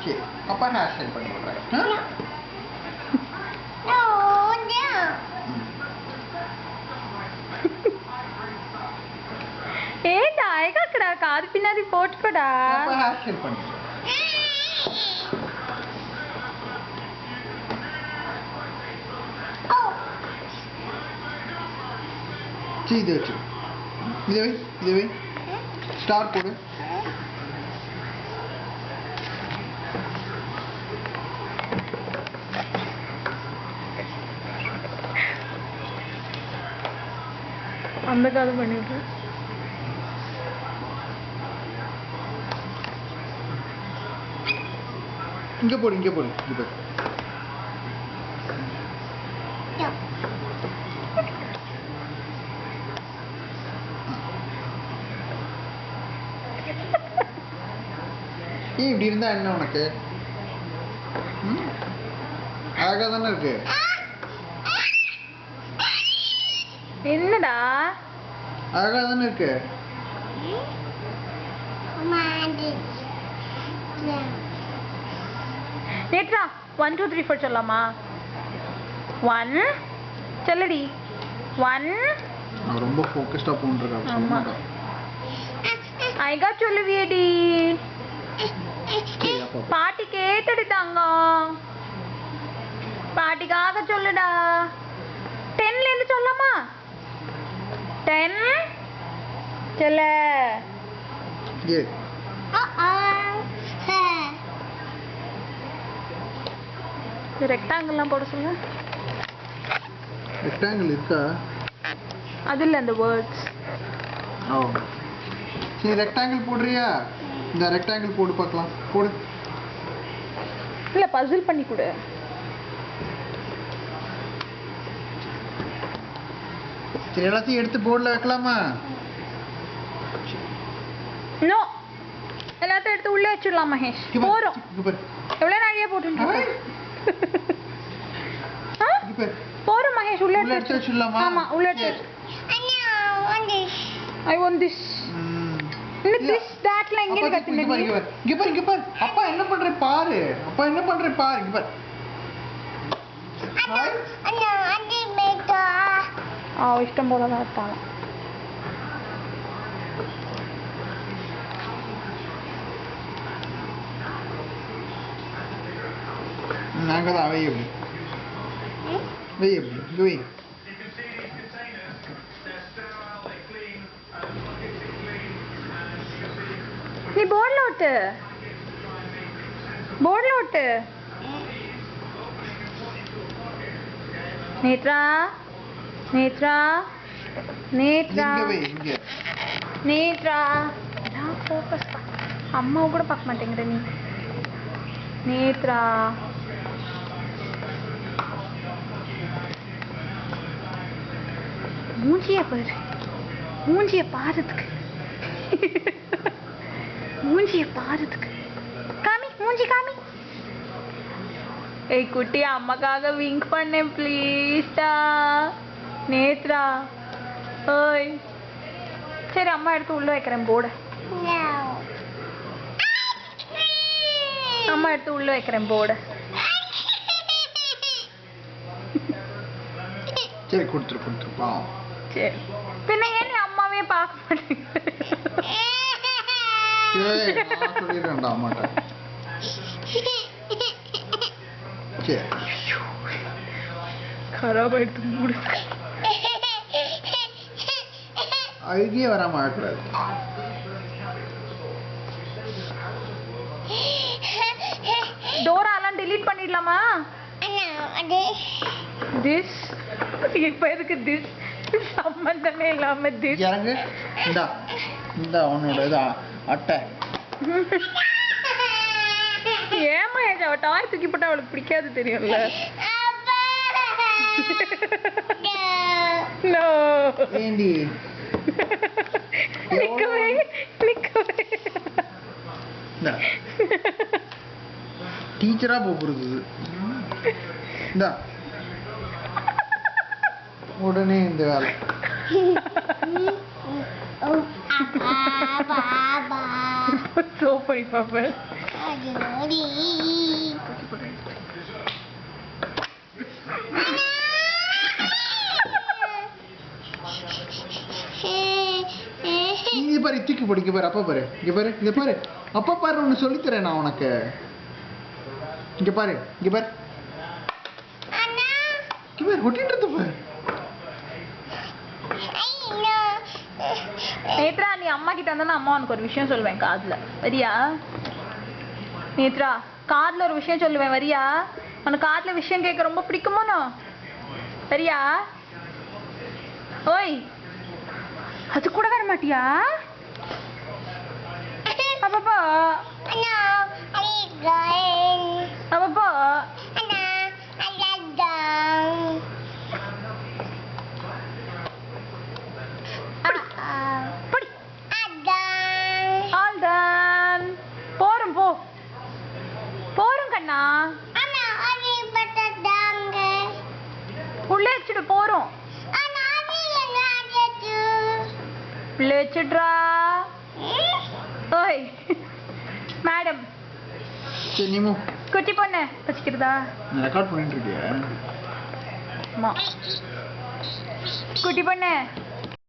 சரி அப்பா hair style பண்ணி விடுறேன். ஏடா ஐகாக்கடா காது பின்னாடி போட்டுக்கடா. அப்பா ஹேர் ஸ்டைல் பண்ணி சரி இதை வச்சு இதை வை ஸ்டார் போடு. அந்த காது பண்ணிட்டு இங்க போடு இங்க போடு இங்க போடு. இப்படி இருந்தா என்ன உனக்கு? அழகா தானே இருக்கு. என்னடா அழகா தானே இருக்கு. நேத்ரா 1 2 3 4 சொல்லலாமா? 1 சொல்லடி 1. நான் ரொம்ப ஃபோக்கஸ்டா போன்றிருக்கேன். ஆமா ஐகா சொல்லுவியடி. பாட்டி கேட்டுடி தங்கம். பாட்டிக்காக சொல்லுடா. 10ல இருந்து சொல்லலாமா? 10 சொல்ல. ரெக்டாங்கிள்லாம் போட சொல்ல. ரெக்டாங்கிள் இருக்கா? அது இல்ல அந்த வேர்ட்ஸ். ஓ சரி ரெக்டாங்கிள் போடுறியா? இந்த ரெக்டாங்கிள் போடு பார்க்கலாம். போடு. இல்ல பசில் பண்ணி கொடு. சரி எல்லாத்தையும் எடுத்து போர்டில் வைக்கலாமா? நோ எல்லாத்தையும் எடுத்து உள்ளே வச்சிடலாம் மகேஷ். போறோம். எவ்வளோ நாளையே போட்டு போறோம் மகேஷ். உள்ள எடுத்து வச்சிடலாமா? ஆமா உள்ள எடுத்து. I want this. இல்ல this thatல எங்க கத்துனீங்க? இங்க பாரு அப்பா என்ன பண்ற பாரு. இங்க பாரு. இஷ்டம் போல தான் இருப்பாங்க. நாங்க தான் வை எப்படி வை. நீ போர்ட்ல ஒட்டு. நேத்ரா நான் ஃபோக்கஸ் அம்மாவை கூட பார்க்க மாட்டேங்கிற நீ. நேத்ரா மூஞ்சிய பாருதுக்கு காமி மூஞ்சி காமி. ஏய் குட்டி அம்மாக்காக விங்க் பண்ணேன் ப்ளீஸ்டா. நேத்ரா ஓய் சரி அம்மா எடுத்து உள்ள வைக்கிறேன் போர்டு. அம்மா எடுத்து உள்ள வைக்கிறேன் போர்டு. சரி கொடுத்துரு பாவம். சரி பின்ன ஏன் நீ அம்மாவே பார்க்க மாட்டேங்க? சொல்லிடுறேன்டா அம்மாட்ட. சரி खराब ஆயிடுது மூடு. அழுகியே வராம அழக்கூடாது. டோராலாம் delete பண்ணிடலாமா? திஸ் இப்போ எதுக்கு திஸ் சம்பந்தமே இல்லாம திஸ். இறங்கு. இந்த உன்னோட இது அட்டை. ஏமா அவ டாய் தூக்கி போட்டா அவளுக்கு பிடிக்காது தெரியும்ல. நோ ஏண்டி நிக்கவே டீச்சரா போறது. இந்த உடனே இந்த வேலை So funny, Papa. இங்க பாரு, தூக்கி போடு. இங்க பாரு, அப்பா பாரு. இங்க பாரு, இங்க பாரு. அப்பா பாரு, ஒன்னு சொல்லி தரேன் நான் உனக்கு. இங்க பாரு, இங்க பாரு. இங்க பாரு, ஒட்டிட்டு பாரு. நேத்ரா, நீ அம்மா கிட்ட வந்தா அம்மா உனக்கு ஒரு விஷயம் சொல்லுவேன் காதுல, வரியா? நேத்ரா, காதுல ஒரு விஷயம் சொல்லுவேன், வரியா? உனக்கு காதுல விஷயம் கேட்க ரொம்ப பிடிக்குமோனோ, வரியா? ஓய், அது கூட வர மாட்டியா? அப்பப்போ அப்பப்போ போறோம், போ போறோம் கண்ணா, உள்ளே வச்சுட்டு போறோம். உள்ளே வச்சுட்றா. ஓய் மேடம், சரி நீ மூ. குட்டி பொண்ணு பசிக்கிறதா? நான் ரெக்கார்ட் பண்ணிட்டு இருக்கியா? குட்டி பொண்ணு